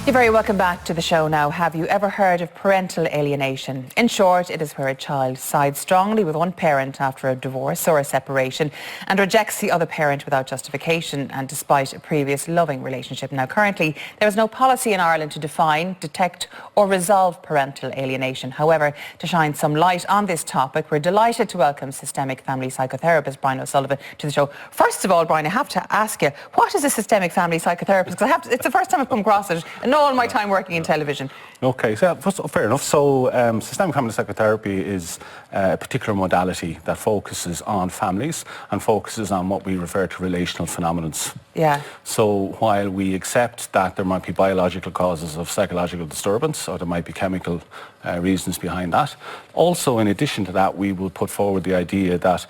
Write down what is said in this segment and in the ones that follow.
You're very welcome back to the show now. Have you ever heard of parental alienation? In short, it is where a child sides strongly with one parent after a divorce or a separation and rejects the other parent without justification and despite a previous loving relationship. Now, currently, there is no policy in Ireland to define, detect or resolve parental alienation. However, to shine some light on this topic, we're delighted to welcome systemic family psychotherapist Brian Sullivan to the show. First of all, Brian, I have to ask you, what is a systemic family psychotherapist? Because it's the first time I've come across it. And all my time working in television. Okay, so fair enough. So systemic family psychotherapy is a particular modality that focuses on families and focuses on what we refer to relational phenomena. Yeah. So while we accept that there might be biological causes of psychological disturbance or there might be chemical reasons behind that, also in addition to that we will put forward the idea that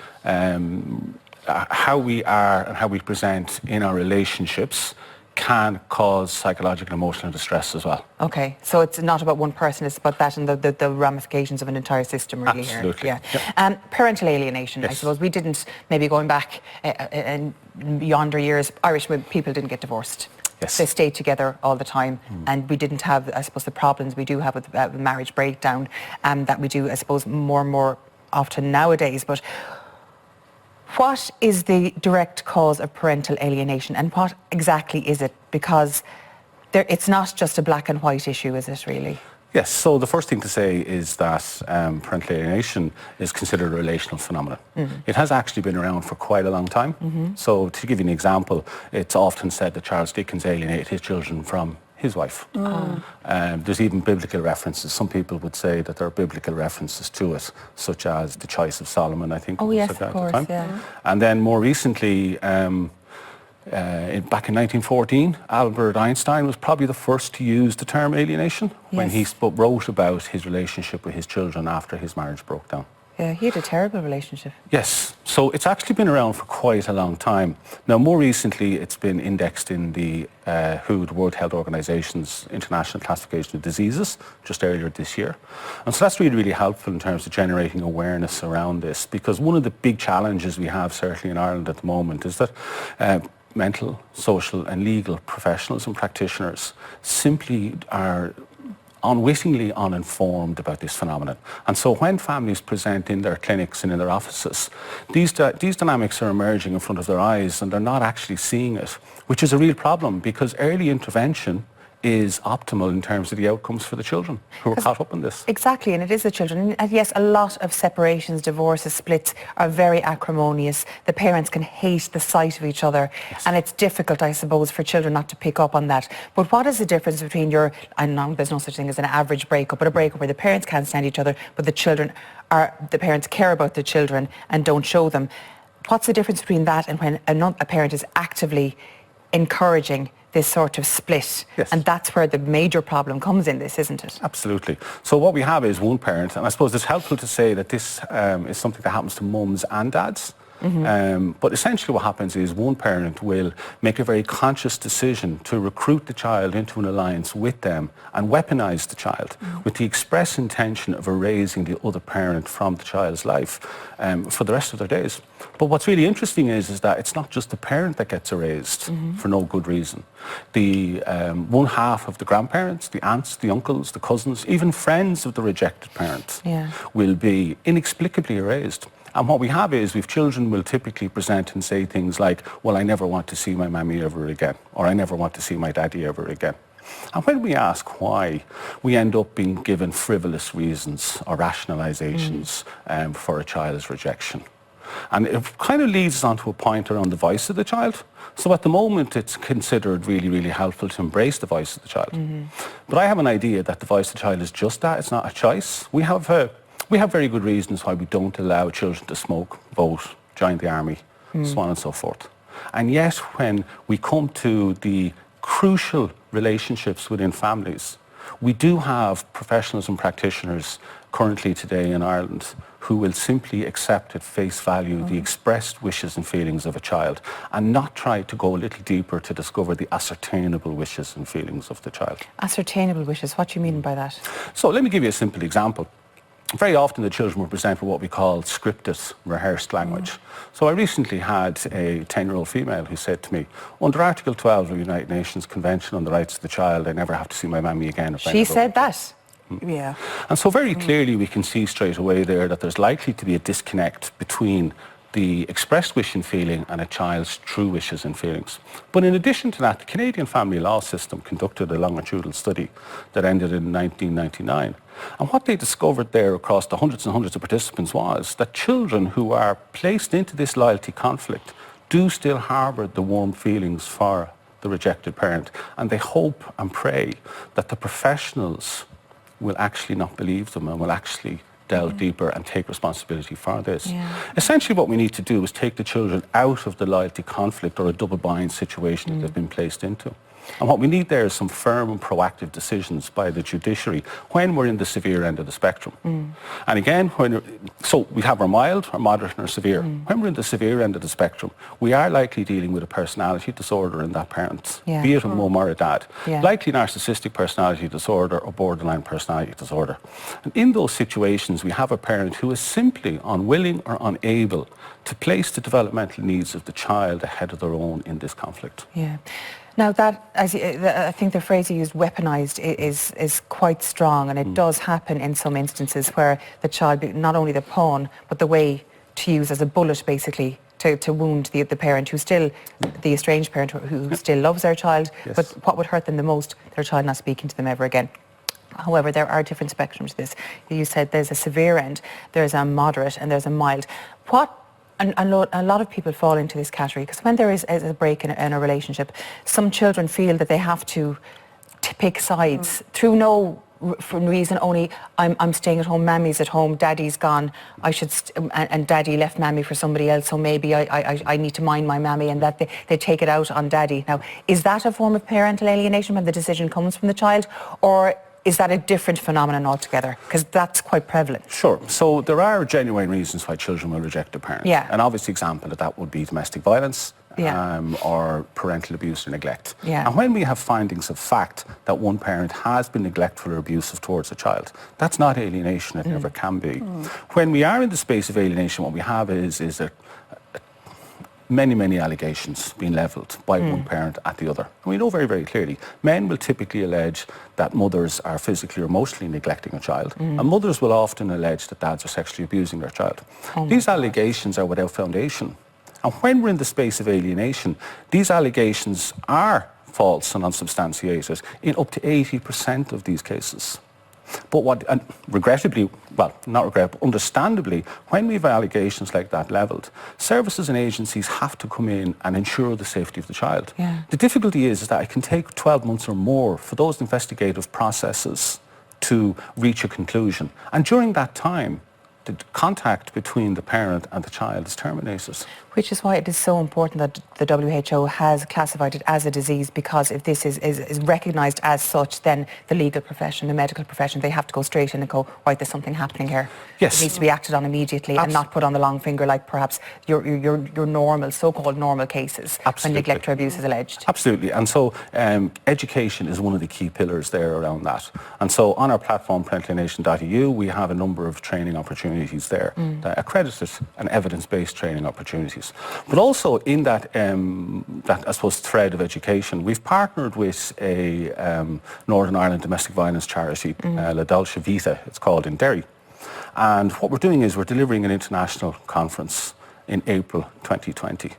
how we are and how we present in our relationships can cause psychological and emotional distress as well. Okay, so it's not about one person, it's about that and the ramifications of an entire system really. Absolutely. Here. Yeah. Yep. Parental alienation, yes. I suppose we didn't, maybe going back in yonder years, Irish people didn't get divorced. Yes. They stayed together all the time and we didn't have, I suppose, the problems we do have with marriage breakdown that we do, I suppose, more and more often nowadays. But what is the direct cause of parental alienation and what exactly is it? Because it's not just a black and white issue, is it really? Yes, so the first thing to say is that parental alienation is considered a relational phenomenon. It has actually been around for quite a long time. So to give you an example, it's often said that Charles Dickens alienated his children from his wife. There's even biblical references. Some people would say that there are biblical references to it, such as the choice of Solomon, I think. Oh yes, of course, yeah. And then more recently, back in 1914, Albert Einstein was probably the first to use the term alienation when he wrote about his relationship with his children after his marriage broke down. Yeah, he had a terrible relationship. Yes, so it's actually been around for quite a long time. Now, more recently, it's been indexed in the WHO, the World Health Organization's International Classification of Diseases, just earlier this year. And so that's really, really helpful in terms of generating awareness around this, because one of the big challenges we have, certainly in Ireland at the moment, is that mental, social and legal professionals and practitioners simply are unwittingly uninformed about this phenomenon. And so when families present in their clinics and in their offices, these dynamics are emerging in front of their eyes and they're not actually seeing it, which is a real problem because early intervention is optimal in terms of the outcomes for the children who are caught up in this. Exactly, and it is the children. And yes, a lot of separations, divorces, splits are very acrimonious. The parents can hate the sight of each other, and it's difficult, I suppose, for children not to pick up on that. But what is the difference between I know there's no such thing as an average breakup, but a breakup where the parents can't stand each other, but the parents care about the children and don't show them. What's the difference between that and when a parent is actively encouraging this sort of split? Yes. And that's where the major problem comes in this, isn't it? Absolutely. So what we have is one parent, and I suppose it's helpful to say that this is something that happens to mums and dads. But essentially what happens is one parent will make a very conscious decision to recruit the child into an alliance with them and weaponize the child with the express intention of erasing the other parent from the child's life for the rest of their days. But what's really interesting is that it's not just the parent that gets erased for no good reason. The one half of the grandparents, the aunts, the uncles, the cousins, even friends of the rejected parent will be inexplicably erased. And what we have is children will typically present and say things like, well, I never want to see my mammy ever again, or I never want to see my daddy ever again. And when we ask why, we end up being given frivolous reasons or rationalizations for a child's rejection. And it kind of leads us on to a point around the voice of the child. So at the moment, it's considered really, really helpful to embrace the voice of the child. But I have an idea that the voice of the child is just that. It's not a choice. We have very good reasons why we don't allow children to smoke, vote, join the army, so on and so forth. And yet, when we come to the crucial relationships within families, we do have professionals and practitioners currently today in Ireland who will simply accept at face value the expressed wishes and feelings of a child and not try to go a little deeper to discover the ascertainable wishes and feelings of the child. Ascertainable wishes, what do you mean by that? So let me give you a simple example. very often the children were presented with what we call scripted, rehearsed language. So I recently had a 10-year-old female who said to me, under Article 12 of the United Nations Convention on the Rights of the Child, I never have to see my mammy again. She said that? Yeah. And so very clearly we can see straight away there that there's likely to be a disconnect between the expressed wish and feeling and a child's true wishes and feelings. But in addition to that, the Canadian family law system conducted a longitudinal study that ended in 1999. And what they discovered there across the hundreds and hundreds of participants was that children who are placed into this loyalty conflict do still harbour the warm feelings for the rejected parent. And they hope and pray that the professionals will actually not believe them and will actually delve deeper and take responsibility for this. Essentially what we need to do is take the children out of the loyalty conflict or a double bind situation that they've been placed into. And what we need there is some firm and proactive decisions by the judiciary when we're in the severe end of the spectrum. And again, so we have our mild, our moderate and our severe. When we're in the severe end of the spectrum, we are likely dealing with a personality disorder in that parent, be it a mum or a dad. Likely narcissistic personality disorder or borderline personality disorder. And in those situations, we have a parent who is simply unwilling or unable to place the developmental needs of the child ahead of their own in this conflict. Now that, I think the phrase you used, weaponised, is quite strong, and it does happen in some instances where the child, not only the pawn, but the way to use as a bullet basically to wound the parent who's still, the estranged parent who still loves their child, but what would hurt them the most, their child not speaking to them ever again. However, there are different spectrums to this. You said there's a severe end, there's a moderate, and there's a mild. And a lot of people fall into this category because when there is a break in a relationship, some children feel that they have to pick sides through no reason, only I'm staying at home, mammy's at home, daddy's gone, and daddy left mammy for somebody else, so maybe I need to mind my mammy, and that they take it out on daddy. Now, is that a form of parental alienation when the decision comes from the child, or is that a different phenomenon altogether? Because that's quite prevalent. Sure. So there are genuine reasons why children will reject a parent. An obvious example of that would be domestic violence or parental abuse or neglect. And when we have findings of fact that one parent has been neglectful or abusive towards a child, that's not alienation, it never can be. When we are in the space of alienation, what we have is many allegations being levelled by one parent at the other. And we know very, very clearly, men will typically allege that mothers are physically or emotionally neglecting a child, and mothers will often allege that dads are sexually abusing their child. These allegations are without foundation. And when we're in the space of alienation, these allegations are false and unsubstantiated in up to 80% of these cases. But regrettably, well, not regrettably, understandably, when we have allegations like that levelled, services and agencies have to come in and ensure the safety of the child. The difficulty is that it can take 12 months or more for those investigative processes to reach a conclusion. And during that time, the contact between the parent and the child is terminated. Which is why it is so important that the WHO has classified it as a disease, because if this is recognised as such, then the legal profession, the medical profession, they have to go straight in and go, right, there's something happening here. It needs to be acted on immediately and not put on the long finger like perhaps your normal, so-called normal cases when neglect or abuse is alleged. Absolutely. And so education is one of the key pillars there around that. And so on our platform, parentalalienation.eu, we have a number of training opportunities there, accredited and evidence-based training opportunities. But also in that, I suppose, thread of education, we've partnered with a Northern Ireland domestic violence charity, La Dolce Vita, it's called, in Derry. And what we're doing is we're delivering an international conference in April 2020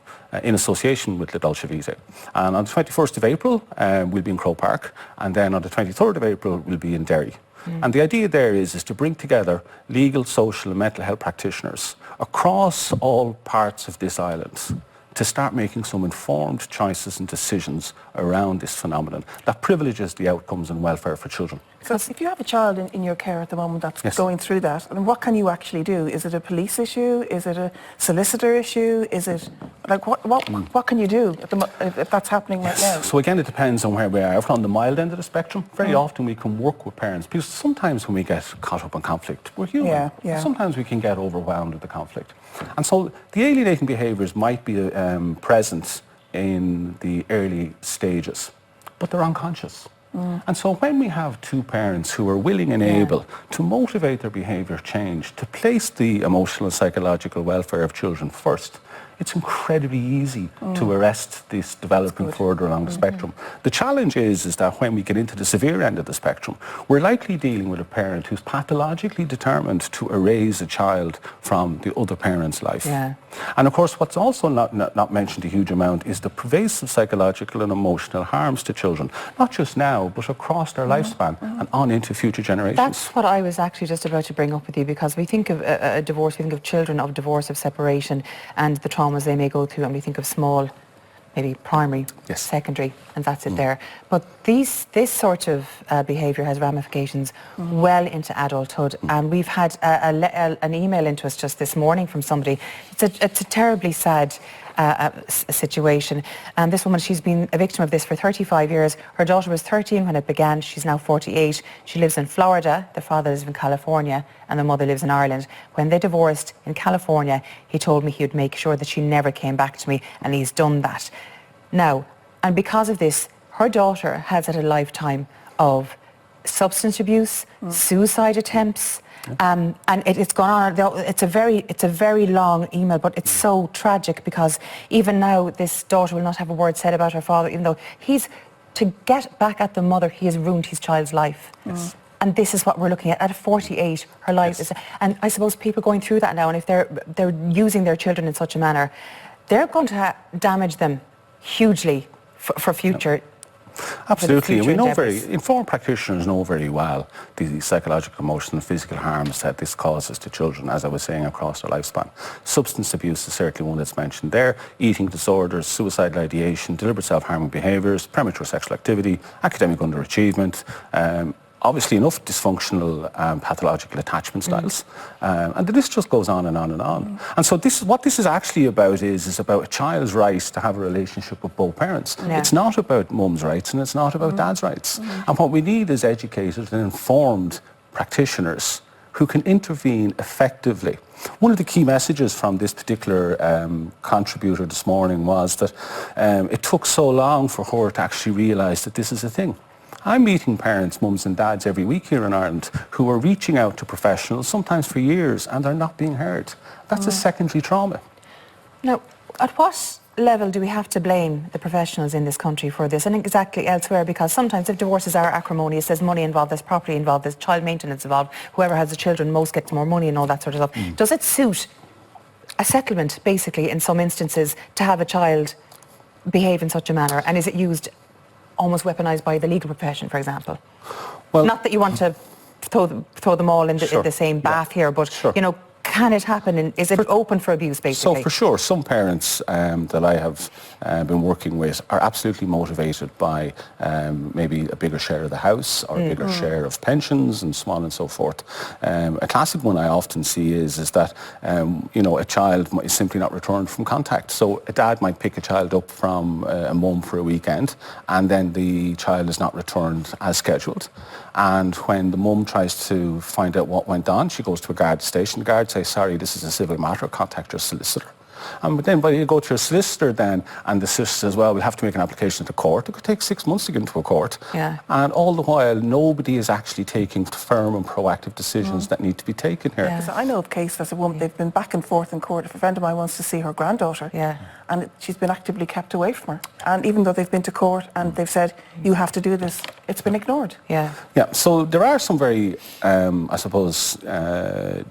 in association with La Dolce Vita. And on the 21st of April, we'll be in Croke Park, and then on the 23rd of April, we'll be in Derry. And the idea there is to bring together legal, social and mental health practitioners across all parts of this island to start making some informed choices and decisions around this phenomenon that privileges the outcomes and welfare for children. Because if you have a child in your care at the moment that's going through that, I mean, what can you actually do? Is it a police issue? Is it a solicitor issue? Is it, like, what can you do if that's happening right now? So again, it depends on where we are. If we're on the mild end of the spectrum, very often we can work with parents, because sometimes when we get caught up in conflict, we're human. Sometimes we can get overwhelmed with the conflict. And so the alienating behaviours might be present in the early stages, but they're unconscious. And so when we have two parents who are willing and able to motivate their behaviour change, to place the emotional and psychological welfare of children first, it's incredibly easy to arrest this development further along the spectrum. The challenge is that when we get into the severe end of the spectrum, we're likely dealing with a parent who's pathologically determined to erase a child from the other parent's life. Yeah. And of course, what's also not mentioned a huge amount is the pervasive psychological and emotional harms to children, not just now, but across their lifespan and on into future generations. That's what I was actually just about to bring up with you, because we think of a divorce, we think of children of divorce, of separation, and the traumas they may go through, and we think of small, maybe primary, secondary, and that's it there. But this sort of behaviour has ramifications well into adulthood, and we've had an email into us just this morning from somebody. It's a terribly sad situation, and this woman, she's been a victim of this for 35 years. Her daughter was 13 when it began. She's now 48. She lives in Florida. The father lives in California and the mother lives in Ireland. When they divorced in California, he told me he would make sure that she never came back to me, and he's done that now. And because of this, her daughter has had a lifetime of substance abuse, suicide attempts, and it's gone on. It's a very long email, but it's so tragic, because even now this daughter will not have a word said about her father, even though to get back at the mother, he has ruined his child's life. And this is what we're looking at. At 48, her life is, and I suppose people going through that now, and if they're using their children in such a manner, they're going to damage them hugely for future. Absolutely, and we know informed practitioners know very well the psychological, emotional and physical harms that this causes to children, as I was saying, across their lifespan. Substance abuse is certainly one that's mentioned there, eating disorders, suicidal ideation, deliberate self-harming behaviours, premature sexual activity, academic underachievement, obviously enough dysfunctional pathological attachment styles, and the list just goes on and on and on. And so what this is actually about is about a child's right to have a relationship with both parents. It's not about mum's rights and it's not about dad's rights. And what we need is educated and informed practitioners who can intervene effectively. One of the key messages from this particular contributor this morning was that it took so long for her to actually realise that this is a thing. I'm meeting parents, mums and dads every week here in Ireland who are reaching out to professionals, sometimes for years, and they're not being heard. That's a secondary trauma. Now, at what level do we have to blame the professionals in this country for this, and exactly elsewhere? Because sometimes if divorces are acrimonious, there's money involved, there's property involved, there's child maintenance involved, whoever has the children most gets more money and all that sort of stuff. Does it suit a settlement, basically, in some instances, to have a child behave in such a manner, and is it used almost weaponised by the legal profession, for example? Well, not that you want to throw them all in the same bath here, but you know, can it happen? And is it open for abuse, basically? So for sure, some parents that I have been working with are absolutely motivated by maybe a bigger share of the house or a bigger share of pensions and so on and so forth. A classic one I often see is that you know, a child is simply not returned from contact. So a dad might pick a child up from a mum for a weekend, and then the child is not returned as scheduled. And when the mum tries to find out what went on, she goes to a guard station. The guard says, sorry, this is a civil matter, contact your solicitor. But then when you go to a solicitor then, and the solicitor says, well, we'll have to make an application to court. It could take 6 months to get into a court. And all the while, nobody is actually taking firm and proactive decisions that need to be taken here. Because I know of cases, as a woman, they've been back and forth in court. If a friend of mine wants to see her granddaughter, and she's been actively kept away from her. And even though they've been to court and they've said, you have to do this, it's been ignored. So there are some very, I suppose,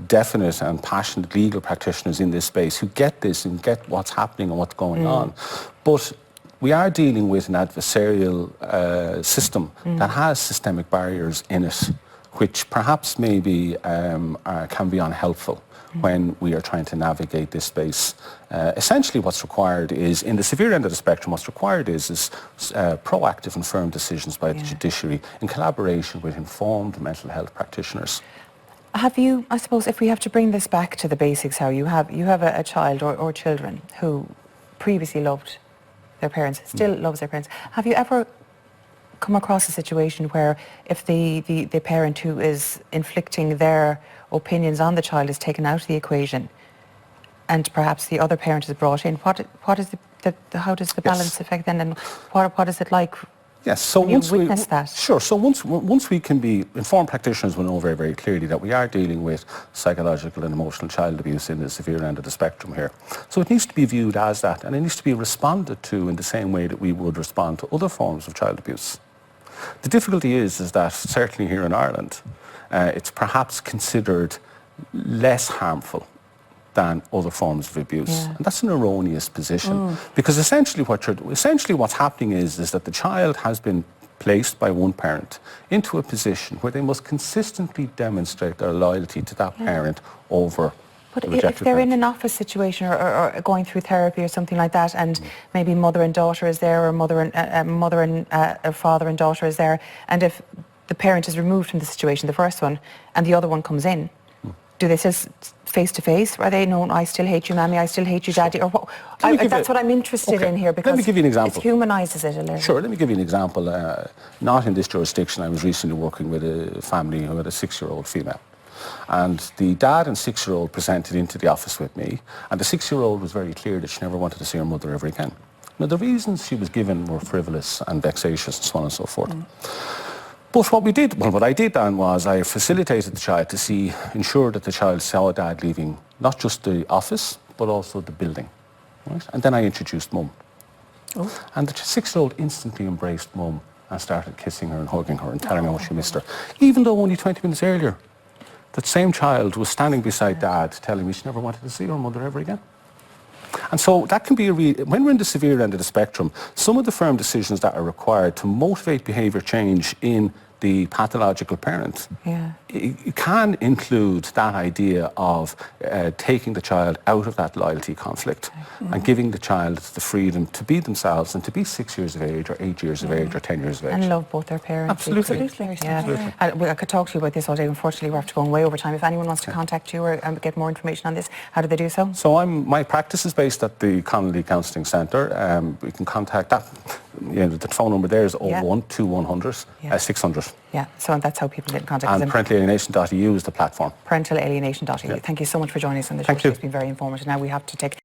definite and passionate legal practitioners in this space who get this and get what's happening and what's going on. But we are dealing with an adversarial system that has systemic barriers in it, which perhaps maybe can be unhelpful when we are trying to navigate this space. Essentially what's required is, in the severe end of the spectrum, what's required is proactive and firm decisions by the judiciary in collaboration with informed mental health practitioners. Have you, I suppose, if we have to bring this back to the basics, how you have a child or children who previously loved their parents, still loves their parents. Have you ever come across a situation where if the parent who is inflicting their opinions on the child is taken out of the equation and perhaps the other parent is brought in, how does the balance affect then, and what is it like Yes, so Can you once witness that? Sure, so once we can be, informed practitioners will know very, very clearly that we are dealing with psychological and emotional child abuse in the severe end of the spectrum here. So it needs to be viewed as that, and it needs to be responded to in the same way that we would respond to other forms of child abuse. The difficulty is that certainly here in Ireland, it's perhaps considered less harmful than other forms of abuse. Yeah. And that's an erroneous position because essentially what's happening is that the child has been placed by one parent into a position where they must consistently demonstrate their loyalty to that parent over But the if rejected they're parent. in an office situation or going through therapy or something like that, and maybe mother and daughter is there, or mother and father and daughter is there, and if the parent is removed from the situation, the first one, and the other one comes in, do they say face to face? Are they, no, I still hate you, Mammy, I still hate you, Daddy? Or what? That's what I'm interested in here, because let me give you an example. It humanises it a little. Sure, let me give you an example. Not in this jurisdiction. I was recently working with a family who had a 6-year-old female. And the dad and 6-year-old presented into the office with me, and the 6-year-old was very clear that she never wanted to see her mother ever again. Now, the reasons she was given were frivolous and vexatious and so on and so forth. But what I did then was I facilitated the child to ensure that the child saw dad leaving not just the office, but also the building. Right? And then I introduced mum. And the 6-year-old instantly embraced mum and started kissing her and hugging her and telling her how she missed her. Even though only 20 minutes earlier, that same child was standing beside dad telling me she never wanted to see her mother ever again. And so that can be when we're in the severe end of the spectrum, some of the firm decisions that are required to motivate behaviour change in the pathological parent, it can include that idea of taking the child out of that loyalty conflict and giving the child the freedom to be themselves and to be 6 years of age or 8 years of age or 10 years of age. And love both their parents. Absolutely. Yeah. I could talk to you about this all day. Unfortunately, we're after going way over time. If anyone wants to contact you or get more information on this, how do they do so? So my practice is based at the Connolly Counselling Centre. We can contact that. The phone number there is 01 2100 600. Yeah, so that's how people get in contact with them. And parentalalienation.eu is the platform. Parentalalienation.eu. Thank you so much for joining us on the show. Thank you. It's been very informative. Now we have to take